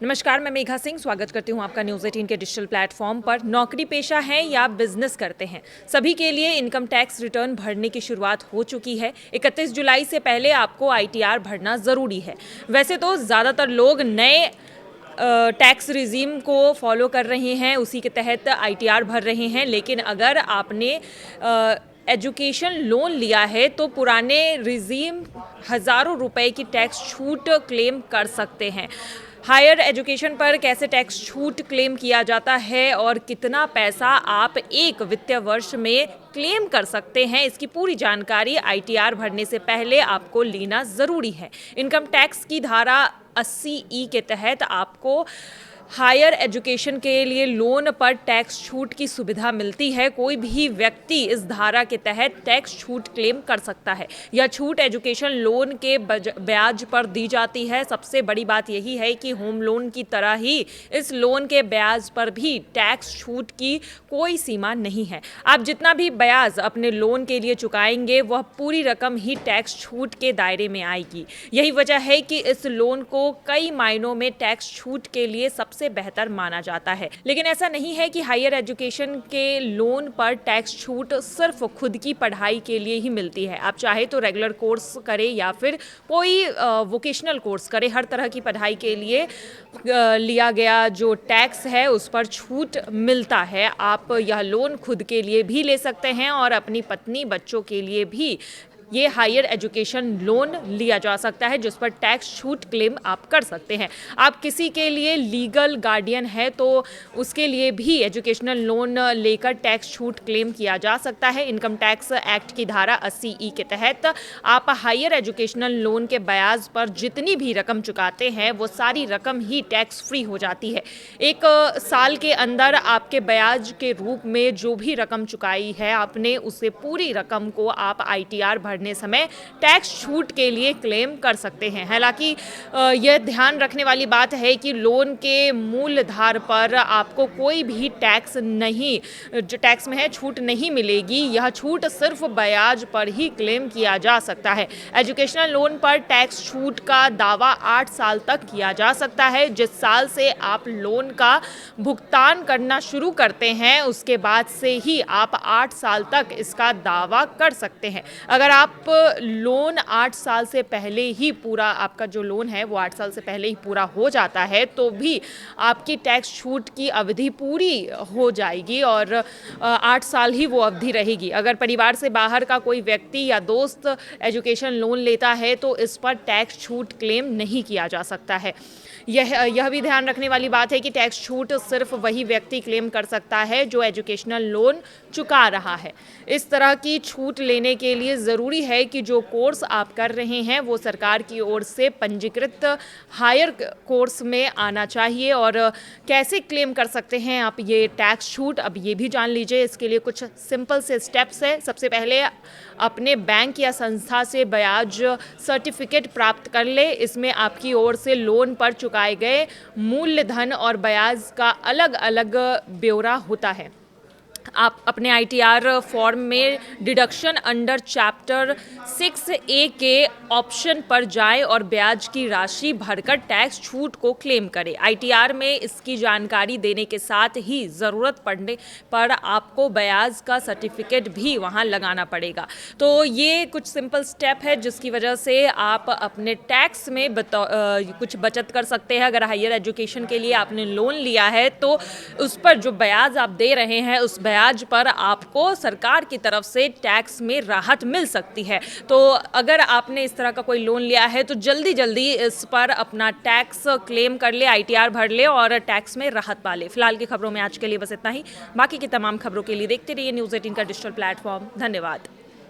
नमस्कार, मैं मेघा सिंह स्वागत करती हूं आपका न्यूज़ 18 के डिजिटल प्लेटफॉर्म पर। नौकरी पेशा हैं या बिजनेस करते हैं, सभी के लिए इनकम टैक्स रिटर्न भरने की शुरुआत हो चुकी है। 31 जुलाई से पहले आपको आईटीआर भरना ज़रूरी है। वैसे तो ज़्यादातर लोग नए टैक्स रिजीम को फॉलो कर रहे हैं, उसी के तहत आईटीआर भर रहे हैं। लेकिन अगर आपने एजुकेशन लोन लिया है तो पुराने रिजीम हज़ारों रुपए की टैक्स छूट क्लेम कर सकते हैं। हायर एजुकेशन पर कैसे टैक्स छूट क्लेम किया जाता है और कितना पैसा आप एक वित्तीय वर्ष में क्लेम कर सकते हैं, इसकी पूरी जानकारी आईटीआर भरने से पहले आपको लेना ज़रूरी है। इनकम टैक्स की धारा 80E के तहत आपको हायर एजुकेशन के लिए लोन पर टैक्स छूट की सुविधा मिलती है। कोई भी व्यक्ति इस धारा के तहत टैक्स छूट क्लेम कर सकता है। यह छूट एजुकेशन लोन के ब्याज पर दी जाती है। सबसे बड़ी बात यही है कि होम लोन की तरह ही इस लोन के ब्याज पर भी टैक्स छूट की कोई सीमा नहीं है। आप जितना भी ब्याज अपने लोन के लिए चुकाएंगे वह पूरी रकम ही टैक्स छूट के दायरे में आएगी। यही वजह है कि इस लोन को कई मायनों में टैक्स छूट के लिए सबसे बेहतर माना जाता है। लेकिन ऐसा नहीं है कि हायर एजुकेशन के लोन पर टैक्स छूट सिर्फ खुद की पढ़ाई के लिए ही मिलती है। आप चाहे तो रेगुलर कोर्स करें या फिर कोई वोकेशनल कोर्स करें, हर तरह की पढ़ाई के लिए लिया गया जो टैक्स है उस पर छूट मिलता है। आप यह लोन खुद के लिए भी ले सकते हैं और अपनी पत्नी बच्चों के लिए भी ये हायर एजुकेशन लोन लिया जा सकता है, जिस पर टैक्स छूट क्लेम आप कर सकते हैं। आप किसी के लिए लीगल गार्डियन है तो उसके लिए भी एजुकेशनल लोन लेकर टैक्स छूट क्लेम किया जा सकता है। इनकम टैक्स एक्ट की धारा 80E के तहत आप हायर एजुकेशनल लोन के ब्याज पर जितनी भी रकम चुकाते हैं वो सारी रकम ही टैक्स फ्री हो जाती है। एक साल के अंदर आपके ब्याज के रूप में जो भी रकम चुकाई है आपने, उसे पूरी रकम को आप आईटीआर भरने समय टैक्स छूट के लिए क्लेम कर सकते हैं। हालांकि यह ध्यान रखने वाली बात है कि लोन के मूल्यधार पर आपको कोई भी टैक्स नहीं, जो टैक्स में है, छूट नहीं मिलेगी। यह छूट सिर्फ ब्याज पर ही क्लेम किया जा सकता है। एजुकेशनल लोन पर टैक्स छूट का दावा 8 साल तक किया जा सकता है। जिस साल से आप लोन का भुगतान करना शुरू करते हैं उसके बाद से ही आप 8 साल तक इसका दावा कर सकते हैं। अगर आप लोन 8 साल से पहले ही पूरा, आपका जो लोन है वो 8 साल से पहले ही पूरा हो जाता है तो भी आपकी टैक्स छूट की अवधि पूरी हो जाएगी और 8 साल ही वो अवधि रहेगी। अगर परिवार से बाहर का कोई व्यक्ति या दोस्त एजुकेशन लोन लेता है तो इस पर टैक्स छूट क्लेम नहीं किया जा सकता है। यह भी ध्यान रखने वाली बात है कि टैक्स छूट सिर्फ वही व्यक्ति क्लेम कर सकता है जो एजुकेशनल लोन चुका रहा है। इस तरह की छूट लेने के लिए ज़रूरी है कि जो कोर्स आप कर रहे हैं वो सरकार की ओर से पंजीकृत हायर कोर्स में आना चाहिए। और कैसे क्लेम कर सकते हैं आप ये टैक्स छूट, अब ये भी जान लीजिए। इसके लिए कुछ सिंपल से स्टेप्स है। सबसे पहले अपने बैंक या संस्था से ब्याज सर्टिफिकेट प्राप्त कर ले। इसमें आपकी ओर से लोन पर चुकाए गए मूल्यधन और ब्याज का अलग अलग ब्यौरा होता है। आप अपने आईटीआर फॉर्म में डिडक्शन अंडर चैप्टर 6A के ऑप्शन पर जाएं और ब्याज की राशि भरकर टैक्स छूट को क्लेम करें। आईटीआर में इसकी जानकारी देने के साथ ही ज़रूरत पड़ने पर आपको ब्याज का सर्टिफिकेट भी वहां लगाना पड़ेगा। तो ये कुछ सिंपल स्टेप है जिसकी वजह से आप अपने टैक्स में कुछ बचत कर सकते हैं। अगर हायर एजुकेशन के लिए आपने लोन लिया है तो उस पर जो ब्याज आप दे रहे हैं उस ब्याज पर आपको सरकार की तरफ से टैक्स में राहत मिल सकती है। तो अगर आपने इस तरह का कोई लोन लिया है तो जल्दी इस पर अपना टैक्स क्लेम कर ले, आईटीआर भर ले और टैक्स में राहत पा ले। फिलहाल की खबरों में आज के लिए बस इतना ही। बाकी की तमाम खबरों के लिए देखते रहिए न्यूज़ 18 का डिजिटल प्लेटफॉर्म। धन्यवाद।